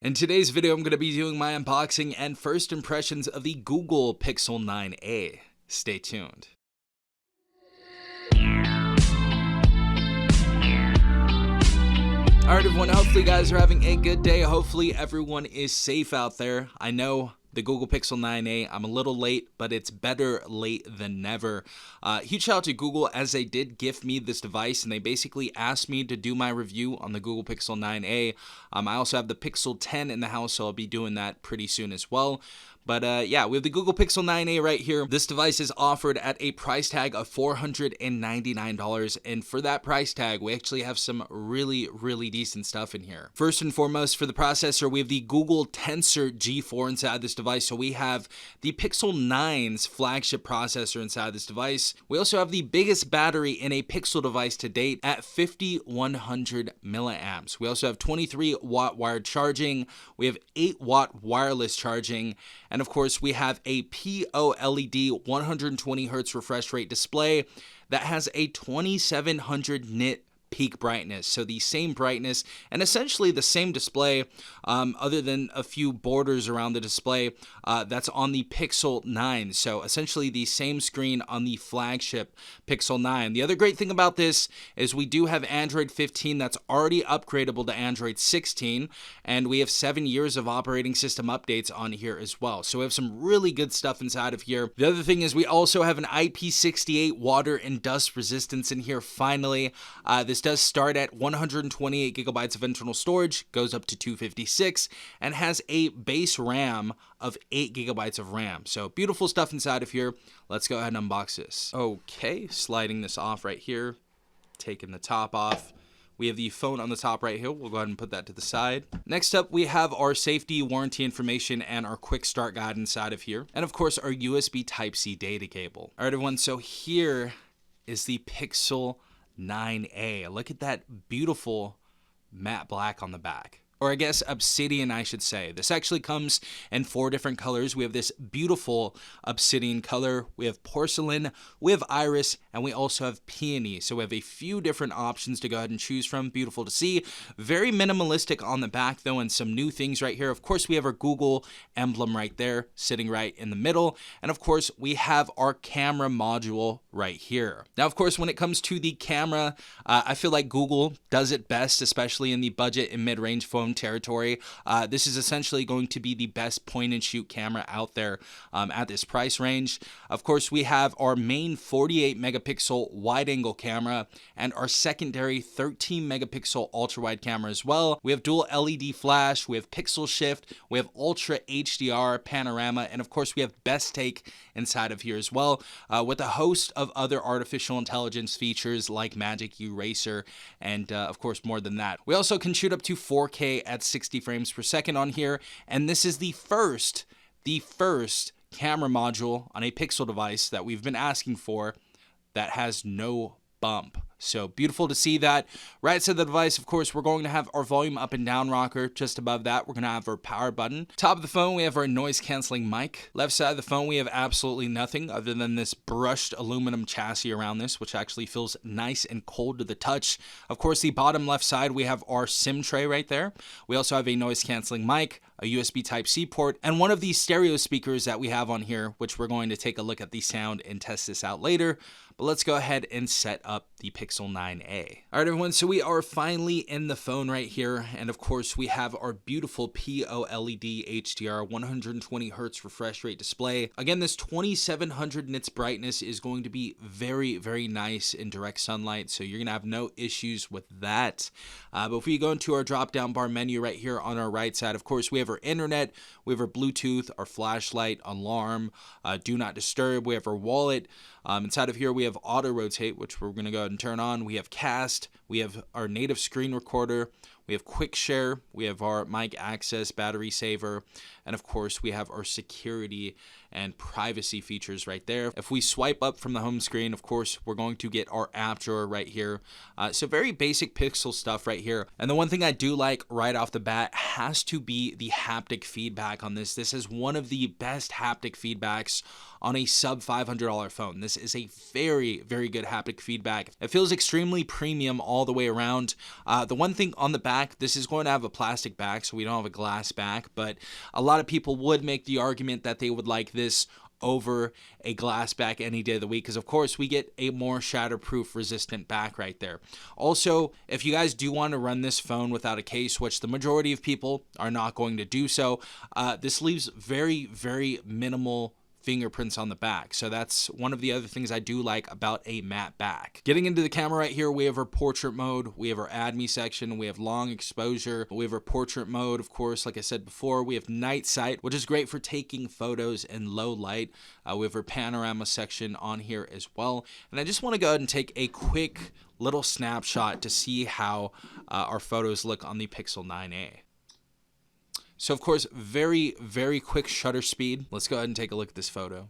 In today's video, I'm going to be doing my unboxing and first impressions of the Google Pixel 9a. Stay tuned. Alright everyone, hopefully you guys are having a good day. Hopefully everyone is safe out there. I know the Google Pixel 9a, I'm a little late, but it's better late than never. Huge shout out to Google as they did gift me this device and they basically asked me to do my review on the Google Pixel 9a. I also have the Pixel 10 in the house, so I'll be doing that pretty soon as well. But yeah, we have the Google Pixel 9a right here. This device is offered at a price tag of $499. And for that price tag, we actually have some really decent stuff in here. First and foremost, for the processor, we have the Google Tensor G4 inside this device. So we have the Pixel 9's flagship processor inside this device. We also have the biggest battery in a Pixel device to date at 5,100 milliamps. We also have 23-watt wired charging. We have 8-watt wireless charging. And of course, we have a POLED 120 Hz refresh rate display that has a 2700 nit peak brightness, so the same brightness and essentially the same display, other than a few borders around the display that's on the Pixel 9. So essentially the same screen on the flagship Pixel 9. The other great thing about this is we do have Android 15 that's already upgradable to Android 16, and we have 7 years of operating system updates on here as well. So we have some really good stuff inside of here. The other thing is we also have an IP68 water and dust resistance in here finally. This does start at 128 gigabytes of internal storage, goes up to 256, and has a base RAM of 8 gigabytes of RAM. So beautiful stuff inside of here. Let's go ahead and unbox this. Okay, sliding this off right here, taking the top off. We have the phone on the top right here. We'll go ahead and put that to the side. Next up, we have our safety, warranty information, and our quick start guide inside of here. And of course, our USB Type-C data cable. All right, everyone, so here is the Pixel 9a. Look at that beautiful matte black on the back. Or I guess obsidian, I should say. This actually comes in 4 different colors. We have this beautiful obsidian color, we have porcelain, we have iris, and we also have peony. So we have a few different options to go ahead and choose from. Beautiful to see. Very minimalistic on the back though, and some new things right here. Of course, we have our Google emblem right there, sitting right in the middle. And of course, we have our camera module right here. Now, of course, when it comes to the camera, I feel like Google does it best, especially in the budget and mid-range phone territory. This is essentially going to be the best point and shoot camera out there at this price range. Of course, we have our main 48 megapixel wide angle camera and our secondary 13 megapixel ultra wide camera as well. We have dual LED flash, we have pixel shift, we have ultra HDR panorama, and of course we have best take inside of here as well, with a host of other artificial intelligence features like Magic Eraser, and of course more than that. We also can shoot up to 4K at 60 frames per second on here, and this is the first camera module on a Pixel device that we've been asking for that has no bump. So beautiful to see that. Right side of the device, of course, we're going to have our volume up and down rocker. Just above that, we're going to have our power button. Top of the phone, we have our noise canceling mic. Left side of the phone, we have absolutely nothing other than this brushed aluminum chassis around this, which actually feels nice and cold to the touch. Of course, the bottom left side, we have our SIM tray right there. We also have a noise canceling mic, a USB Type-C port, and one of these stereo speakers that we have on here, which we're going to take a look at the sound and test this out later. But let's go ahead and set up the Pixel 9a. All right, everyone, so we are finally in the phone right here. And of course, we have our beautiful POLED HDR 120 Hz refresh rate display. Again, this 2700 nits brightness is going to be very nice in direct sunlight. So you're gonna have no issues with that. But if we go into our drop-down bar menu right here on our right side, of course, we have our internet, we have our Bluetooth, our flashlight, alarm, do not disturb. We have our wallet. Inside of here, we have auto rotate, which we're going to go ahead and turn on. We have cast, we have our native screen recorder, we have quick share, we have our mic access, battery saver, and of course we have our security and privacy features right there. If we swipe up from the home screen, of course, we're going to get our app drawer right here. So very basic Pixel stuff right here. And the one thing I do like right off the bat has to be the haptic feedback on this. This is one of the best haptic feedbacks on a sub $500 phone. This is a very, very good haptic feedback. It feels extremely premium all the way around. The one thing on the back, this is going to have a plastic back, so we don't have a glass back, but a lot of people would make the argument that they would like this over a glass back any day of the week, because of course we get a more shatterproof resistant back right there. Also, if you guys do want to run this phone without a case, which the majority of people are not going to do so, this leaves very, very minimal fingerprints on the back. So that's one of the other things I do like about a matte back. Getting into the camera right here, we have our portrait mode, we have our add me section, we have long exposure, we have our portrait mode, of course, like I said before, we have night sight, which is great for taking photos in low light. We have our panorama section on here as well. And I just want to go ahead and take a quick little snapshot to see how our photos look on the Pixel 9a. So of course, very, very quick shutter speed. Let's go ahead and take a look at this photo.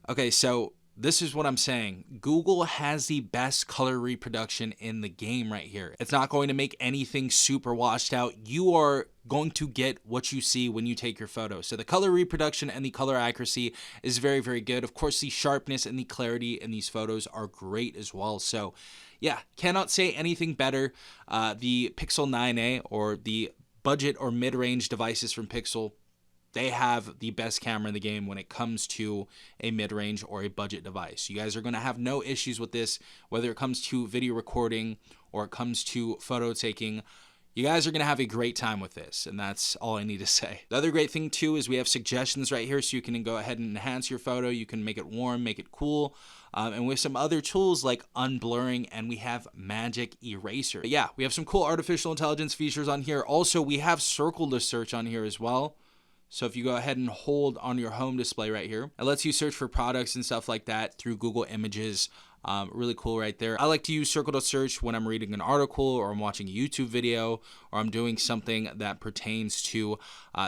Okay, so this is what I'm saying. Google has the best color reproduction in the game right here. It's not going to make anything super washed out. You are going to get what you see when you take your photo. So the color reproduction and the color accuracy is very, very good. Of course, the sharpness and the clarity in these photos are great as well. So yeah, cannot say anything better. The Pixel 9a, or the budget or mid-range devices from Pixel, they have the best camera in the game when it comes to a mid-range or a budget device. You guys are going to have no issues with this, whether it comes to video recording or it comes to photo taking. You guys are going to have a great time with this, and that's all I need to say. The other great thing too is we have suggestions right here, so you can go ahead and enhance your photo. You can make it warm, make it cool, and with some other tools like unblurring, and we have magic eraser. But yeah, we have some cool artificial intelligence features on here. Also, we have circle to search on here as well. So if you go ahead and hold on your home display right here, it lets you search for products and stuff like that through Google Images. Really cool right there. I like to use circle to search when I'm reading an article, or I'm watching a YouTube video, or I'm doing something that pertains to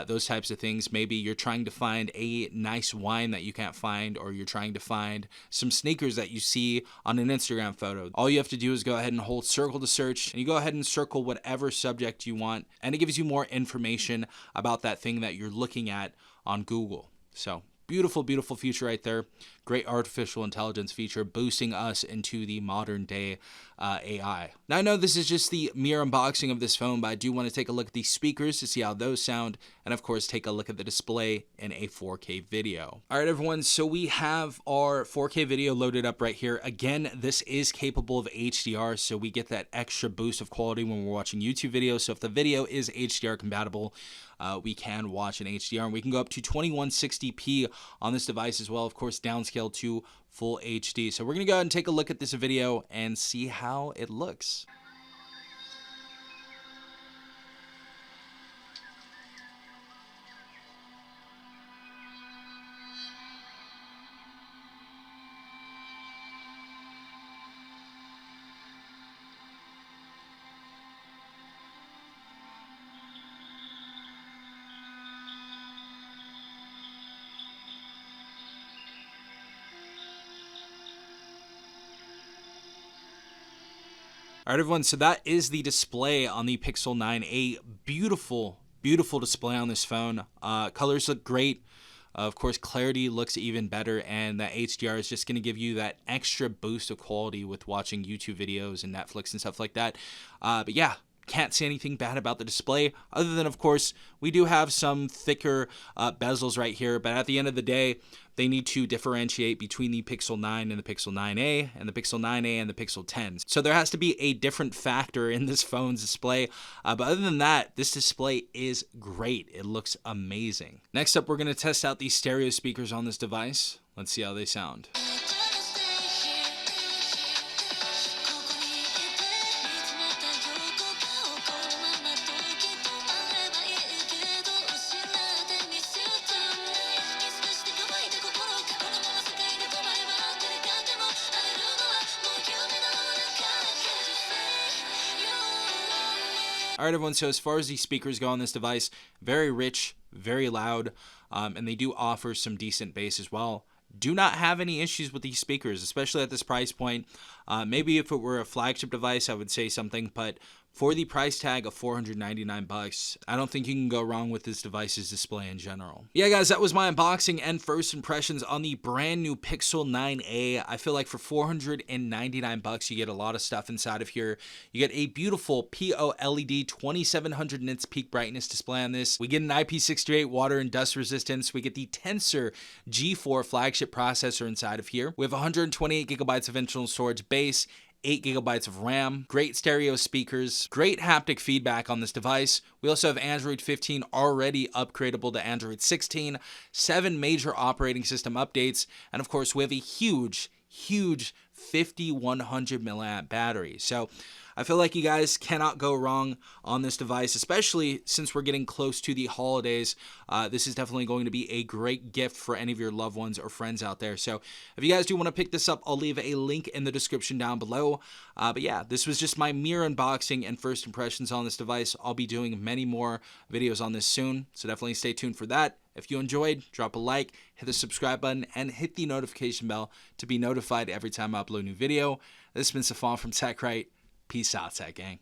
those types of things. Maybe you're trying to find a nice wine that you can't find, or you're trying to find some sneakers that you see on an Instagram photo. All you have to do is go ahead and hold circle to search, and you go ahead and circle whatever subject you want, and it gives you more information about that thing that you're looking at on Google. So beautiful, beautiful feature right there. Great artificial intelligence feature boosting us into the modern day AI. Now I know this is just the mere unboxing of this phone, but I do want to take a look at these speakers to see how those sound, and of course take a look at the display in a 4K video. All right, everyone, so we have our 4K video loaded up right here. Again, this is capable of HDR, so we get that extra boost of quality when we're watching YouTube videos. So if the video is HDR compatible, we can watch in HDR, and we can go up to 2160p on this device as well. Of course, downscale to full HD. So we're going to go ahead and take a look at this video and see how it looks. All right, everyone, so that is the display on the Pixel 9a. Beautiful, beautiful display on this phone. Colors look great. Of course, clarity looks even better, and that HDR is just going to give you that extra boost of quality with watching YouTube videos and Netflix and stuff like that. But yeah, can't say anything bad about the display, other than, of course, we do have some thicker bezels right here, but at the end of the day, they need to differentiate between the Pixel 9 and the Pixel 9a, and the Pixel 9a and the Pixel 10. So there has to be a different factor in this phone's display, but other than that, this display is great. It looks amazing. Next up, we're going to test out these stereo speakers on this device. Let's see how they sound. All right, everyone, so as far as the speakers go on this device, very rich, very loud, and they do offer some decent bass as well. Do not have any issues with these speakers, especially at this price point. Maybe if it were a flagship device, I would say something, but for the price tag of $499, I don't think you can go wrong with this device's display in general. Yeah, guys, that was my unboxing and first impressions on the brand new Pixel 9a. I feel like for $499, you get a lot of stuff inside of here. You get a beautiful POLED 2700 nits peak brightness display on this. We get an IP68 water and dust resistance. We get the Tensor G4 flagship processor inside of here. We have 128 gigabytes of internal storage base, 8 gigabytes of RAM, great stereo speakers, great haptic feedback on this device. We also have Android 15 already upgradable to Android 16, 7 major operating system updates, and of course we have a huge 5100 milliamp battery. So I feel like you guys cannot go wrong on this device, especially since we're getting close to the holidays. This is definitely going to be a great gift for any of your loved ones or friends out there. So if you guys do want to pick this up, I'll leave a link in the description down below. But yeah, this was just my mere unboxing and first impressions on this device. I'll be doing many more videos on this soon, so definitely stay tuned for that. If you enjoyed, drop a like, hit the subscribe button, and hit the notification bell to be notified every time I upload a new video. This has been Safon from TechRight. Peace out, Tech Gang.